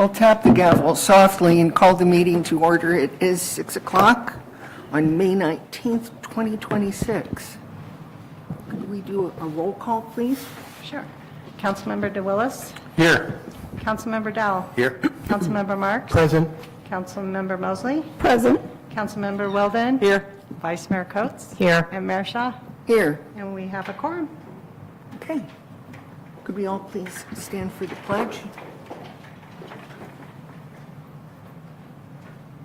I'll tap the gavel softly and call the meeting to order. It is 6 o'clock on May 19th, 2026. Could we do a roll call, please? Sure. Councilmember DeWillis? Here. Councilmember Dowell? Here. Councilmember Marks? Present. Councilmember Mosley? Present. Councilmember Weldon? Here. Vice Mayor Coates? Here. And Mayor Shaw? Here. And we have a quorum. Okay. Could we all please stand for the pledge?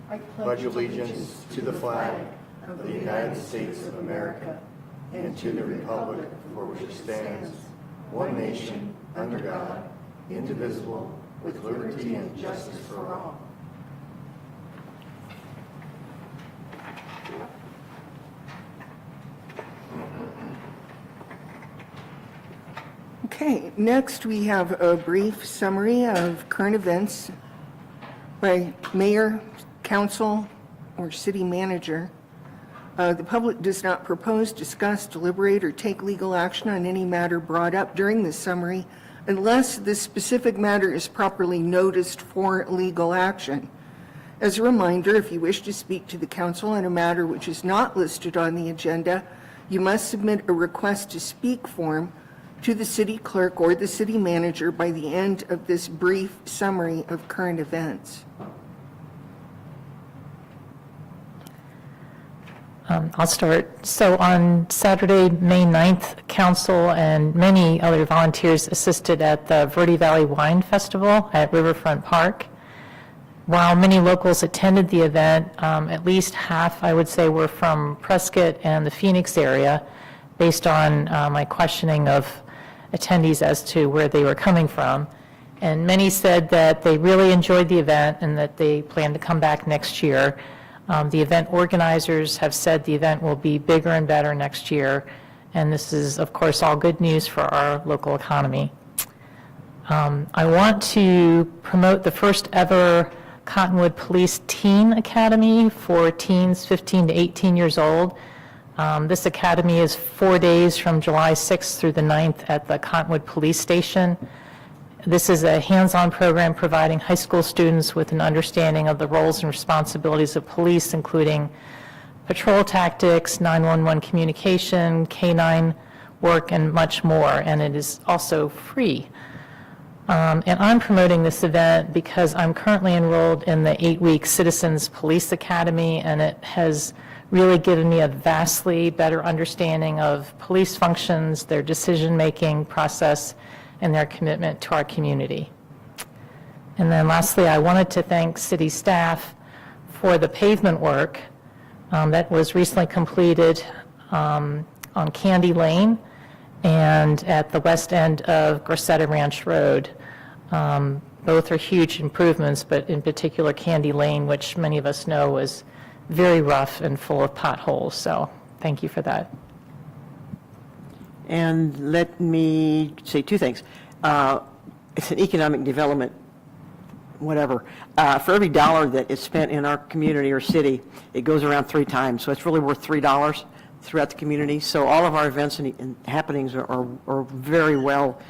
I pledge allegiance to the flag of the United States of America and to the republic for which it stands, one nation, under God, indivisible, with liberty and justice for all. Okay, next we have a brief summary of current events by mayor, council, or city manager. The public does not propose, discuss, deliberate, or take legal action on any matter brought up during this summary unless the specific matter is properly noticed for legal action. As a reminder, if you wish to speak to the council on a matter which is not listed on the agenda, you must submit a request to speak form to the city clerk or the city manager by the end of this brief summary of current events. I'll start. So on Saturday, May 9th, council and many other volunteers assisted at the Verde Valley Wine Festival at Riverfront Park. While many locals attended the event, at least half, I would say, were from Prescott and the Phoenix area, based on my questioning of attendees as to where they were coming from. And many said that they really enjoyed the event and that they plan to come back next year. The event organizers have said the event will be bigger and better next year, and this is, of course, all good news for our local economy. I want to promote the first ever Cottonwood Police Teen Academy for teens 15 to 18 years old. This academy is 4 days from July 6th through the 9th at the Cottonwood Police Station. This is a hands-on program providing high school students with an understanding of the roles and responsibilities of police, including patrol tactics, 911 communication, K-9 work, and much more, and it is also free. And I'm promoting this event because I'm currently enrolled in the 8-week Citizens Police Academy, and it has really given me a vastly better understanding of police functions, their decision-making process, and their commitment to our community. And then lastly, I wanted to thank city staff for the pavement work that was recently completed on Candy Lane and at the west end of Gracetta Ranch Road. Both are huge improvements, but in particular Candy Lane, which many of us know was very rough and full of potholes, so thank you for that. And let me say two things. It's an economic development, whatever. For every dollar that is spent in our community or city, it goes around 3 times. So it's really worth $3 throughout the community. So all of our events and happenings are very well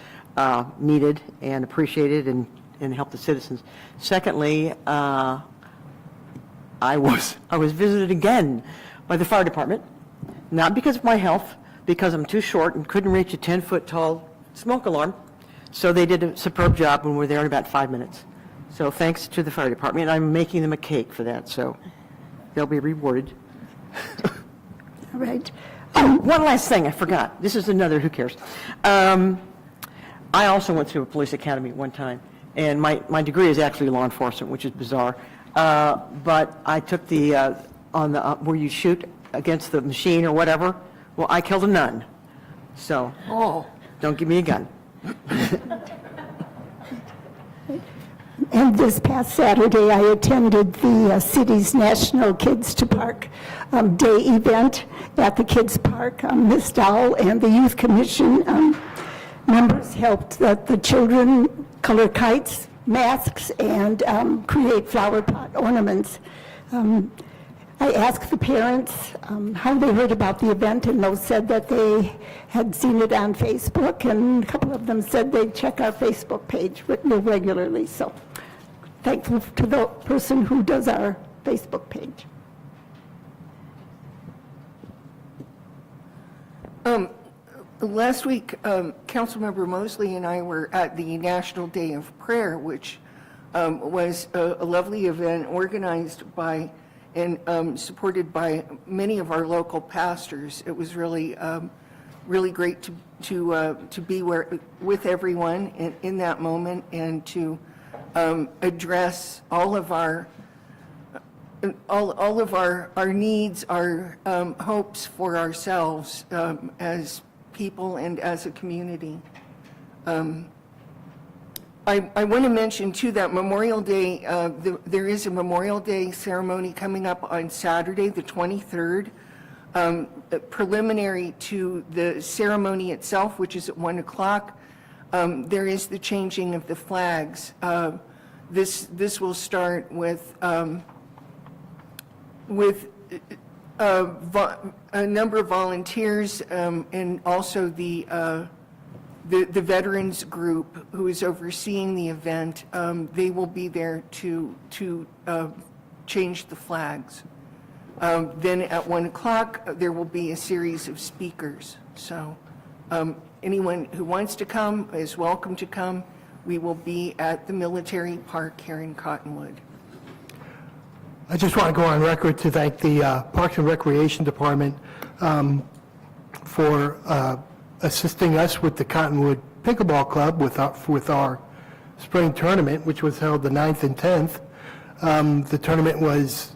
needed and appreciated and help the citizens. Secondly, I was visited again by the fire department, not because of my health, because I'm too short and couldn't reach a 10-foot tall smoke alarm. So they did a superb job and we're there in about 5 minutes. So thanks to the fire department, and I'm making them a cake for that, so they'll be rewarded. All right. One last thing I forgot. This is another, who cares? I also went through a police academy at one time, and my degree is actually law enforcement, which is bizarre. But I took the, where you shoot against the machine or whatever. Well, I killed a nun, so don't give me a gun. And this past Saturday, I attended the city's National Kids to Park Day event at the Kids Park. Ms. Dowell and the Youth Commission members helped the children color kites, masks, and create flower pot ornaments. I asked the parents how they heard about the event, and those said that they had seen it on Facebook, and a couple of them said they'd check our Facebook page regularly. So thankful to the person who does our Facebook page. Last week, Councilmember Mosley and I were at the National Day of Prayer, which was a lovely event organized by and supported by many of our local pastors. It was really, really great to be with everyone in that moment and to address all of our needs, our hopes for ourselves as people and as a community. I want to mention too that Memorial Day, there is a Memorial Day ceremony coming up on Saturday, the 23rd. Preliminary to the ceremony itself, which is at 1 o'clock, there is the changing of the flags. This will start with a number of volunteers and also the veterans group who is overseeing the event. They will be there to change the flags. Then at 1 o'clock, there will be a series of speakers. So anyone who wants to come is welcome to come. We will be at the military park here in Cottonwood. I just want to go on record to thank the Parks and Recreation Department for assisting us with the Cottonwood Pickleball Club with our spring tournament, which was held the 9th and 10th. The tournament was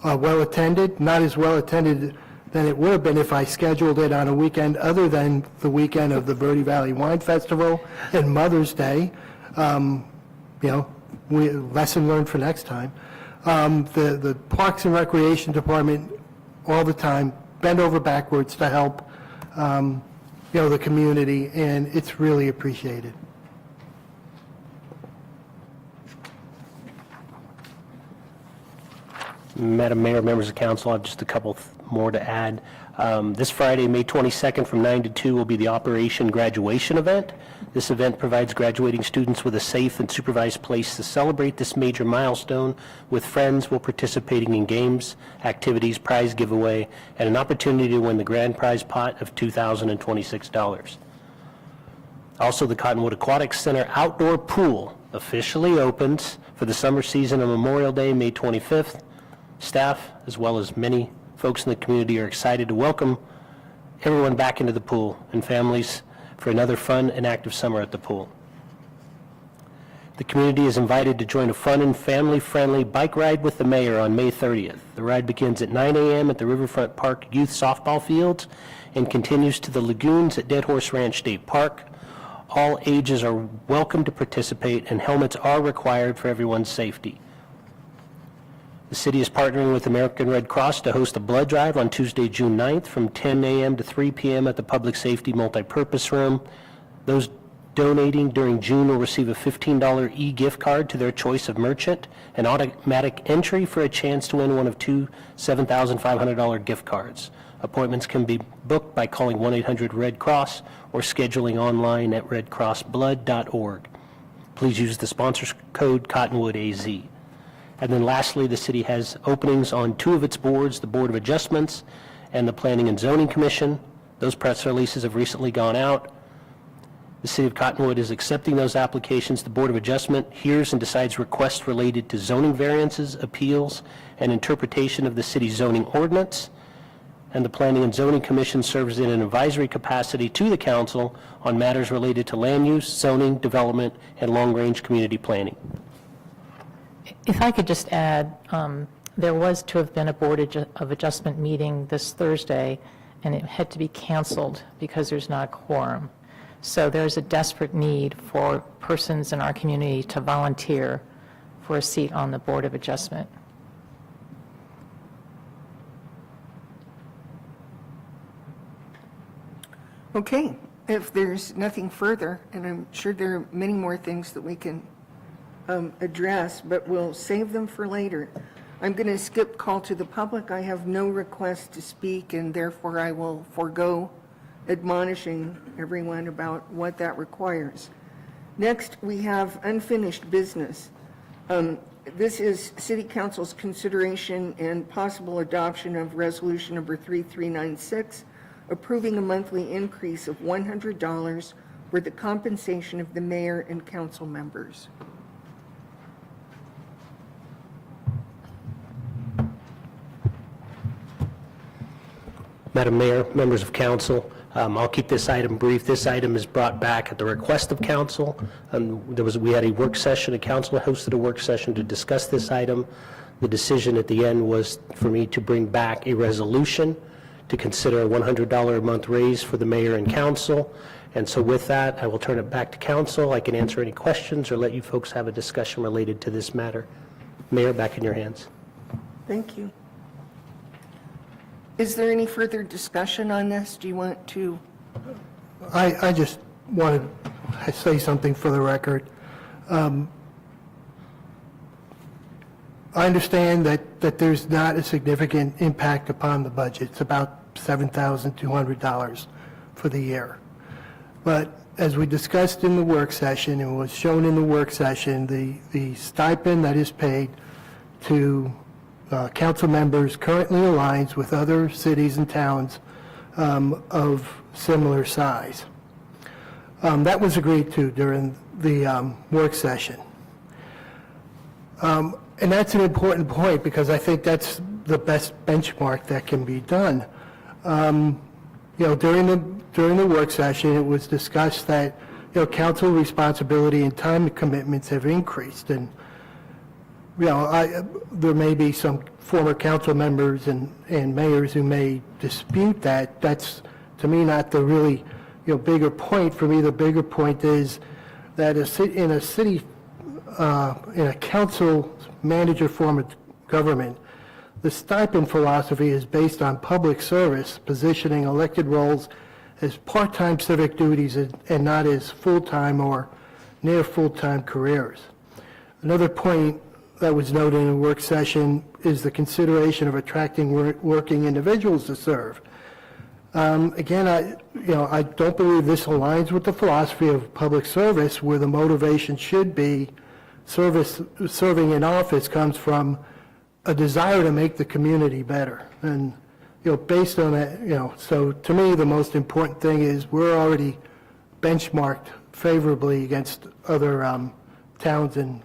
well attended, not as well attended than it would have been if I scheduled it on a weekend other than the weekend of the Verde Valley Wine Festival and Mother's Day. Lesson learned for next time. The Parks and Recreation Department all the time bend over backwards to help the community, and it's really appreciated. Madam Mayor, members of council, I have just a couple more to add. This Friday, May 22nd from 9 to 2 will be the Operation Graduation event. This event provides graduating students with a safe and supervised place to celebrate this major milestone with friends while participating in games, activities, prize giveaway, and an opportunity to win the grand prize pot of $2,026. Also, the Cottonwood Aquatics Center outdoor pool officially opens for the summer season on Memorial Day, May 25th. Staff, as well as many folks in the community, are excited to welcome everyone back into the pool and families for another fun and active summer at the pool. The community is invited to join a fun and family-friendly bike ride with the mayor on May 30th. The ride begins at 9 a.m. at the Riverfront Park Youth Softball Fields and continues to the lagoons at Dead Horse Ranch State Park. All ages are welcome to participate, and helmets are required for everyone's safety. The city is partnering with American Red Cross to host a blood drive on Tuesday, June 9th from 10 a.m. to 3 p.m. at the Public Safety Multipurpose Room. Those donating during June will receive a $15 e-gift card to their choice of merchant and automatic entry for a chance to win one of two $7,500 gift cards. Appointments can be booked by calling 1-800-RED-CROSS or scheduling online at redcrossblood.org. Please use the sponsor's code CottonwoodAZ. And then lastly, the city has openings on two of its boards, the Board of Adjustments and the Planning and Zoning Commission. Those press releases have recently gone out. The City of Cottonwood is accepting those applications. The Board of Adjustment hears and decides requests related to zoning variances, appeals, and interpretation of the city's zoning ordinance. And the Planning and Zoning Commission serves in an advisory capacity to the council on matters related to land use, zoning, development, and long-range community planning. If I could just add, there was to have been a Board of Adjustment meeting this Thursday, and it had to be canceled because there's not a quorum. So there's a desperate need for persons in our community to volunteer for a seat on the Board of Adjustment. Okay, if there's nothing further, and I'm sure there are many more things that we can address, but we'll save them for later. I'm going to skip call to the public. I have no request to speak, and therefore I will forego admonishing everyone about what that requires. Next, we have unfinished business. This is City Council's consideration and possible adoption of Resolution Number 3396, approving a monthly increase of $100 for the compensation of the mayor and council members. Madam Mayor, members of council, I'll keep this item brief. This item is brought back at the request of council. We had a work session, a council hosted a work session to discuss this item. The decision at the end was for me to bring back a resolution to consider a $100 a month raise for the mayor and council. And so with that, I will turn it back to council. I can answer any questions or let you folks have a discussion related to this matter. Mayor, back in your hands. Thank you. Is there any further discussion on this? Do you want to? I just wanted to say something for the record. I understand that there's not a significant impact upon the budget. It's about $7,200 for the year. But as we discussed in the work session, and was shown in the work session, the stipend that is paid to council members currently aligns with other cities and towns of similar size. That was agreed to during the work session. And that's an important point because I think that's the best benchmark that can be done. During the work session, it was discussed that, council responsibility and time commitments have increased. And, there may be some former council members and mayors who may dispute that. That's, to me, not the really, bigger point. For me, the bigger point is that in a council manager form of government, the stipend philosophy is based on public service, positioning elected roles as part-time civic duties and not as full-time or near full-time careers. Another point that was noted in the work session is the consideration of attracting working individuals to serve. Again, I don't believe this aligns with the philosophy of public service, where the motivation should be serving in office comes from a desire to make the community better. And, based on that, so to me, the most important thing is we're already benchmarked favorably against other towns and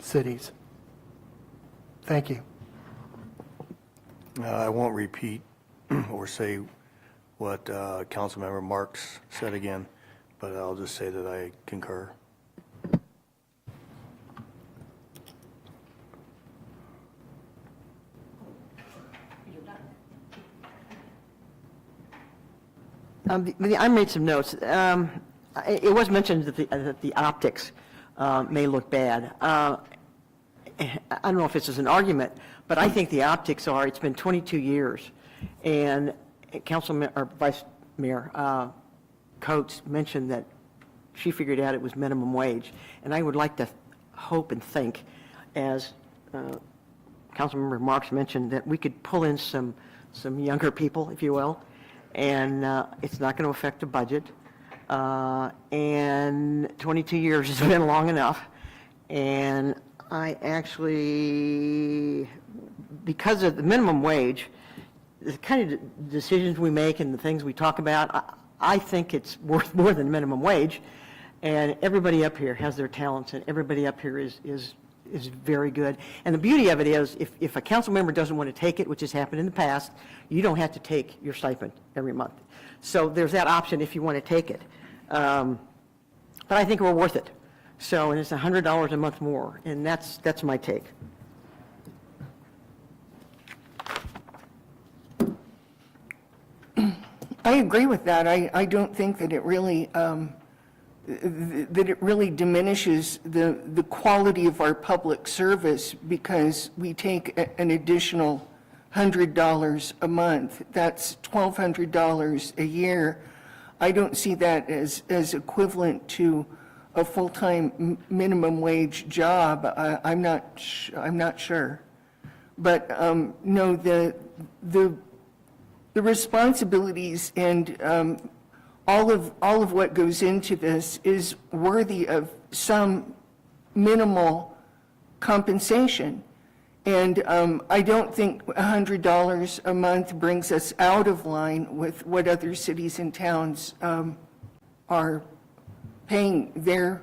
cities. Thank you. I won't repeat or say what Councilmember Marks said again, but I'll just say that I concur. I made some notes. It was mentioned that the optics may look bad. I don't know if this is an argument, but I think the optics are, it's been 22 years, and Vice Mayor Coates mentioned that she figured out it was minimum wage, and I would like to hope and think, as Councilmember Marks mentioned, that we could pull in some younger people, if you will, and it's not going to affect the budget, and 22 years has been long enough, and I actually, because of the minimum wage, the kind of decisions we make and the things we talk about, I think it's worth more than minimum wage. And everybody up here has their talents, and everybody up here is very good. And the beauty of it is, if a council member doesn't want to take it, which has happened in the past, you don't have to take your stipend every month. So there's that option if you want to take it. But I think we're worth it. So, and it's $100 a month more, and that's my take. I agree with that. I don't think that it really diminishes the quality of our public service because we take an additional $100 a month. That's $1,200 a year. I don't see that as equivalent to a full-time minimum wage job. I'm not sure. But no, the responsibilities and all of what goes into this is worthy of some minimal compensation. And I don't think $100 a month brings us out of line with what other cities and towns are paying their,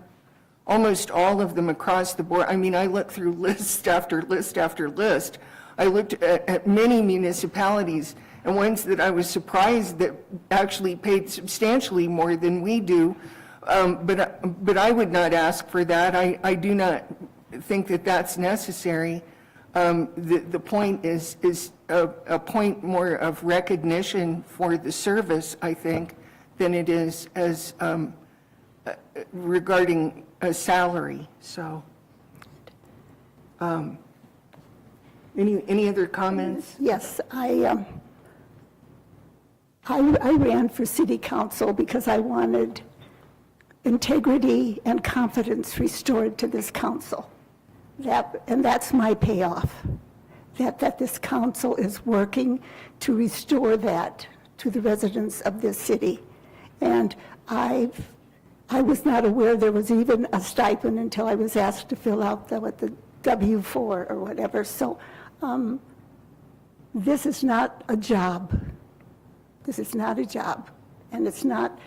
almost all of them across the board. I mean, I looked through list after list after list. I looked at many municipalities, and ones that I was surprised that actually paid substantially more than we do. But I would not ask for that. I do not think that that's necessary. The point is a point more of recognition for the service, I think, than it is as regarding a salary. So, any other comments? Yes, I ran for city council because I wanted integrity and confidence restored to this council. And that's my payoff, that this council is working to restore that to the residents of this city. And I was not aware there was even a stipend until I was asked to fill out the W-4 or whatever. So this is not a job. This is not a job. And it's not,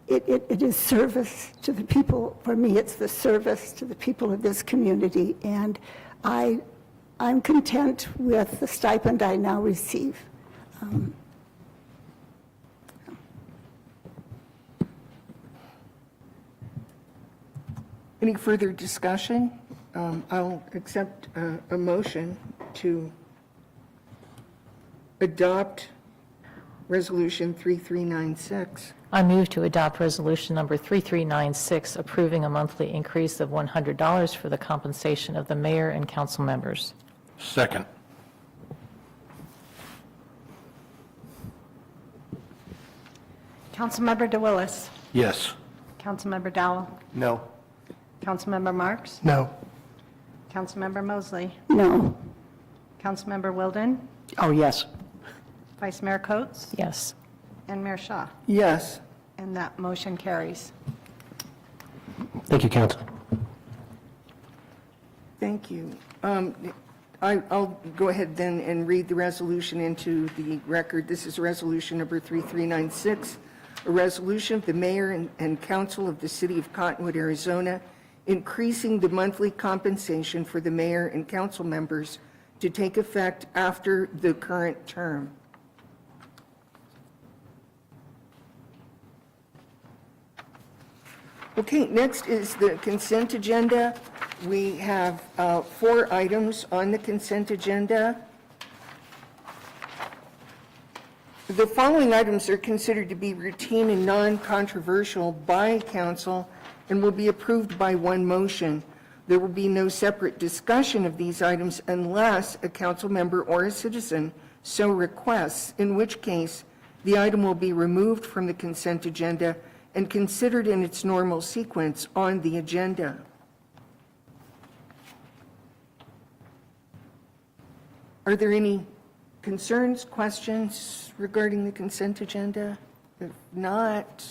it is service to the people. For me, it's the service to the people of this community. And I'm content with the stipend I now receive. Any further discussion? I'll accept a motion to adopt Resolution 3396. I move to adopt Resolution Number 3396, approving a monthly increase of $100 for the compensation of the mayor and council members. Second. Councilmember DeWillis. Yes. Councilmember Dowell. No. Councilmember Marks. No. Councilmember Mosley. No. Councilmember Wilden. Oh, yes. Vice Mayor Coates. Yes. And Mayor Shaw. Yes. And that motion carries. Thank you, council. Thank you. I'll go ahead then and read the resolution into the record. This is Resolution Number 3396, a resolution of the mayor and council of the city of Cottonwood, Arizona, increasing the monthly compensation for the mayor and council members to take effect after the current term. Okay, next is the consent agenda. We have 4 items on the consent agenda. The following items are considered to be routine and non-controversial by council and will be approved by one motion. There will be no separate discussion of these items unless a council member or a citizen so requests, in which case the item will be removed from the consent agenda and considered in its normal sequence on the agenda. Are there any concerns, questions regarding the consent agenda? If not,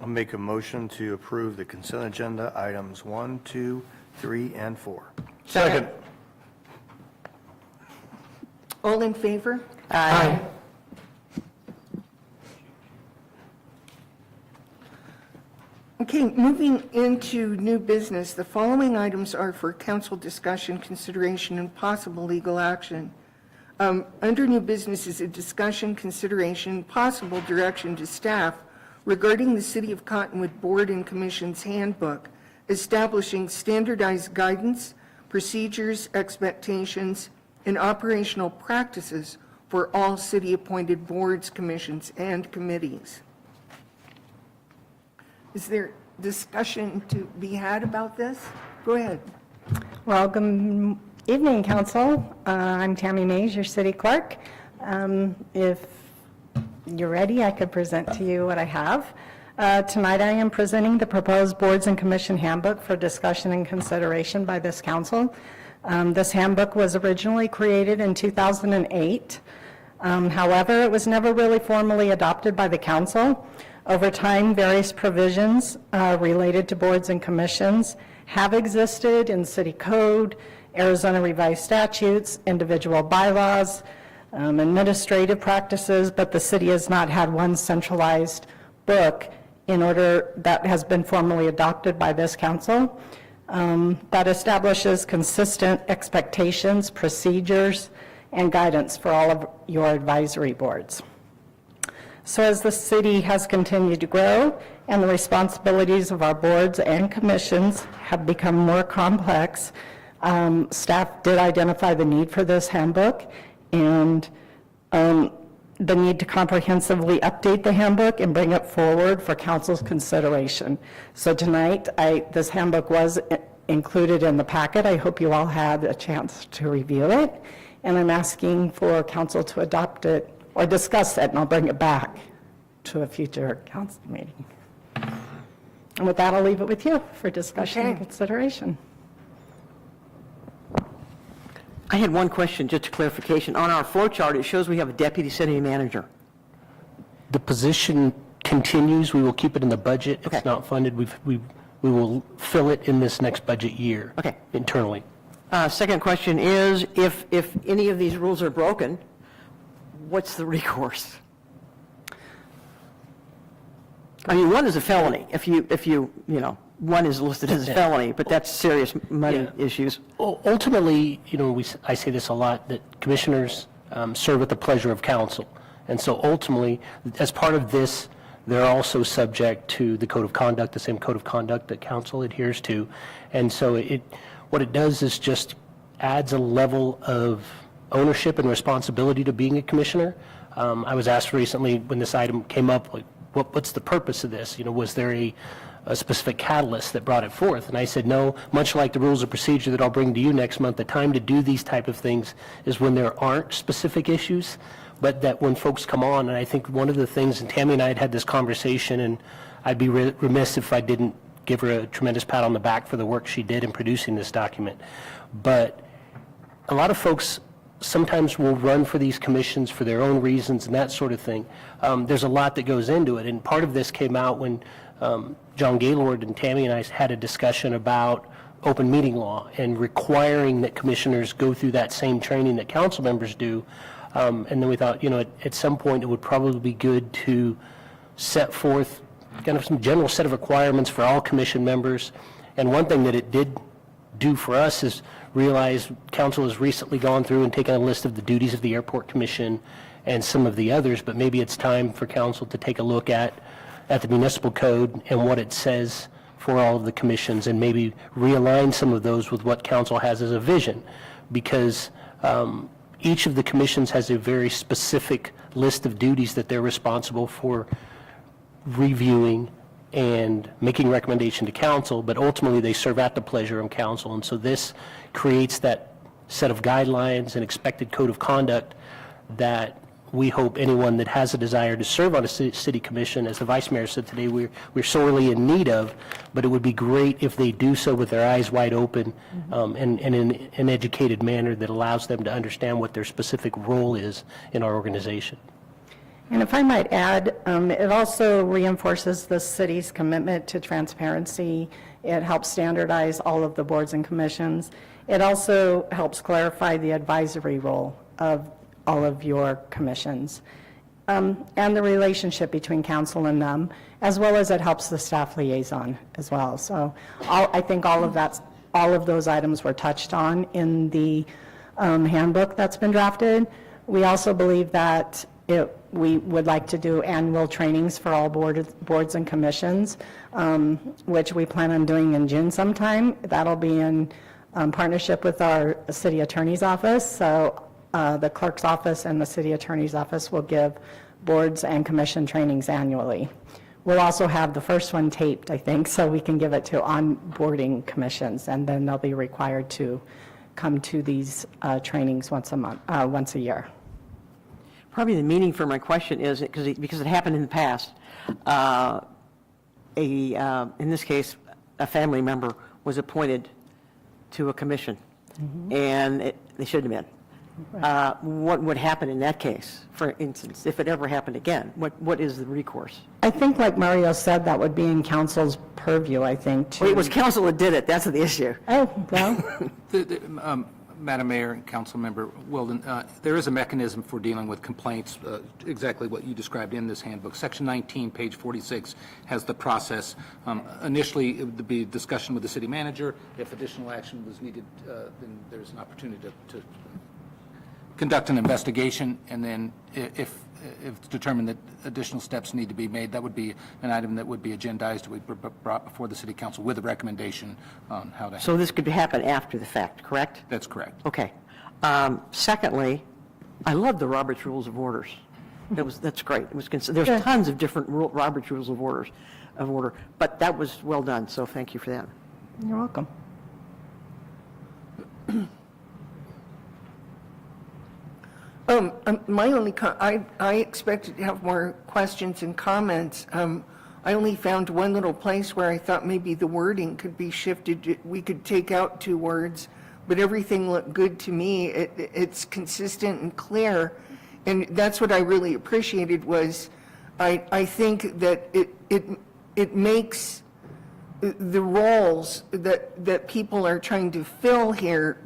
I'll make a motion to approve the consent agenda items 1, 2, 3, and 4. Second. all in favor? Aye. Okay, moving into new business, the following items are for council discussion, consideration, and possible legal action. Under new business is a discussion, consideration, possible direction to staff regarding the City of Cottonwood Board and Commission's handbook, establishing standardized guidance, procedures, expectations, and operational practices for all city-appointed boards, commissions, and committees. Is there discussion to be had about this? Go ahead. Well, good evening, council. I'm Tammy Mays, your city clerk. If you're ready, I could present to you what I have. Tonight, I am presenting the proposed boards and commission handbook for discussion and consideration by this council. This handbook was originally created in 2008. However, it was never really formally adopted by the council. Over time, various provisions related to boards and commissions have existed in city code, Arizona revised statutes, individual bylaws, administrative practices, but the city has not had one centralized book in order that has been formally adopted by this council that establishes consistent expectations, procedures, and guidance for all of your advisory boards. So as the city has continued to grow and the responsibilities of our boards and commissions have become more complex, staff did identify the need for this handbook and the need to comprehensively update the handbook and bring it forward for council's consideration. So tonight, this handbook was included in the packet. I hope you all had a chance to review it. And I'm asking for council to adopt it or discuss it, and I'll bring it back to a future council meeting. And with that, I'll leave it with you for discussion and consideration. I had one question, just a clarification. On our flow chart, it shows we have a deputy city manager. The position continues. We will keep it in the budget. Okay. It's not funded. We will fill it in this next budget year. Okay. Internally. Second question is, if any of these rules are broken, what's the recourse? I mean, one is a felony. If you one is listed as a felony, but that's serious money issues. Ultimately, I say this a lot, that commissioners serve at the pleasure of council. And so ultimately, as part of this, they're also subject to the code of conduct, the same code of conduct that council adheres to. And so what it does is just adds a level of ownership and responsibility to being a commissioner. I was asked recently when this item came up, like, what's the purpose of this? Was there a specific catalyst that brought it forth? And I said, no, much like the rules of procedure that I'll bring to you next month, the time to do these type of things is when there aren't specific issues, but that when folks come on, and I think one of the things, and Tammy and I had this conversation, and I'd be remiss if I didn't give her a tremendous pat on the back for the work she did in producing this document. But a lot of folks sometimes will run for these commissions for their own reasons and that sort of thing. There's a lot that goes into it, and part of this came out when John Gaylord and Tammy and I had a discussion about open meeting law and requiring that commissioners go through that same training that council members do. And then we thought, at some point it would probably be good to set forth kind of some general set of requirements for all commission members. And one thing that it did do for us is realize council has recently gone through and taken a list of the duties of the airport commission and some of the others, but maybe it's time for council to take a look at the municipal code and what it says for all of the commissions, and maybe realign some of those with what council has as a vision, because each of the commissions has a very specific list of duties that they're responsible for reviewing and making recommendation to council, but ultimately they serve at the pleasure of council. And so this creates that set of guidelines and expected code of conduct that we hope anyone that has a desire to serve on a city commission, as the vice mayor said today, we're sorely in need of, but it would be great if they do so with their eyes wide open and in an educated manner that allows them to understand what their specific role is in our organization. And if I might add, it also reinforces the city's commitment to transparency. It helps standardize all of the boards and commissions. It also helps clarify the advisory role of all of your commissions and the relationship between council and them, as well as it helps the staff liaison as well. So I think all of those items were touched on in the handbook that's been drafted. We also believe that we would like to do annual trainings for all boards and commissions, which we plan on doing in June sometime. That'll be in partnership with our city attorney's office. So the clerk's office and the city attorney's office will give boards and commission trainings annually. We'll also have the first one taped, I think, so we can give it to onboarding commissions, and then they'll be required to come to these trainings once a year. Probably the meaning for my question is, because it happened in the past, in this case, a family member was appointed to a commission, and they shouldn't have been. what would happen in that case, for instance, if it ever happened again? What is the recourse? I think, like Mario said, that would be in council's purview, I think, to... Well, it was council that did it, that's the issue. Oh, well, Madam Mayor and Councilmember Weldon, there is a mechanism for dealing with complaints, exactly what you described in this handbook. Section 19, page 46, has the process. Initially, it would be a discussion with the city manager. If additional action was needed, then there's an opportunity to conduct an investigation, and then if it's determined that additional steps need to be made, that would be an item that would be agendized, would be brought before the city council with a recommendation on how to. So this could happen after the fact, correct? That's correct. Okay. Secondly, I love the Robert's Rules of Orders. That's great. It was there's tons of different Robert's Rules of Order, but that was well done, so thank you for that. you're welcome. My only, I expected to have more questions and comments. I only found one little place where I thought maybe the wording could be shifted. We could take out 2 words, but everything looked good to me. It's consistent and clear, and that's what I really appreciated was, I think that it makes the roles that people are trying to fill here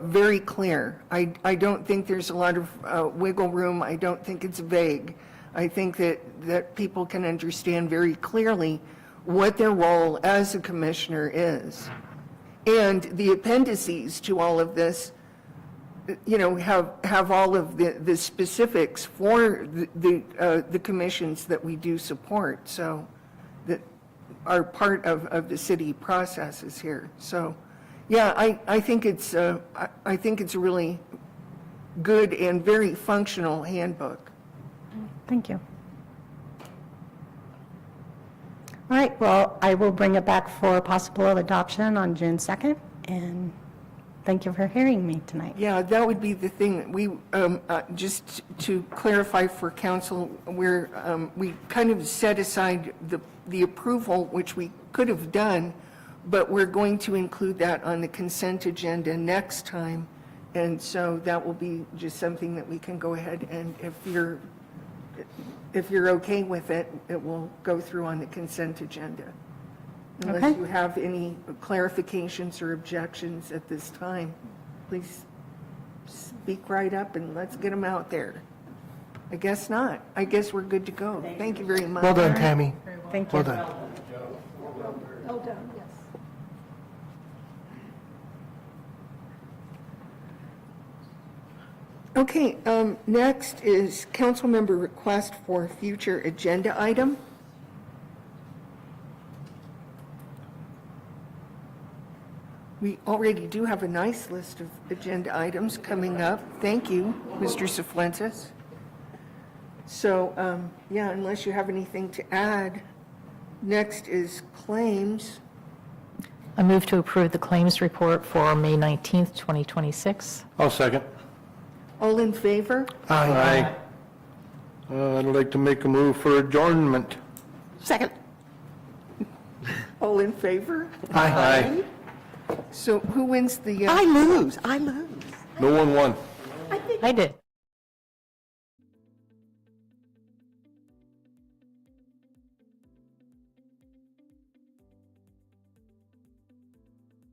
very clear. I don't think there's a lot of wiggle room. I don't think it's vague. I think that people can understand very clearly what their role as a commissioner is. And the appendices to all of this, have all of the specifics for the commissions that we do support, so that are part of the city processes here. So, yeah, I think it's a really good and very functional handbook. Thank you. All right, well, I will bring it back for possible adoption on June 2nd, and thank you for hearing me tonight. Yeah, that would be the thing that we, just to clarify for council, we kind of set aside the approval, which we could have done, but we're going to include that on the consent agenda next time. And so that will be just something that we can go ahead and if you're okay with it, it will go through on the consent agenda. Unless Okay. you have any clarifications or objections at this time, please speak right up and let's get them out there. I guess not. I guess we're good to go. Thank you very much. Well done, Tammy. Thank you. Well done. Well done, yes. Okay, next is council member request for future agenda item. We already do have a nice list of agenda items coming up. Thank you, Mr. Cifuentes. So, yeah, unless you have anything to add, next is claims. I move to approve the claims report for May 19th, 2026. I'll second. All in favor? Aye. I'd like to make a move for adjournment. Second. All in favor? Aye. So who wins the? I lose. No one won. I did.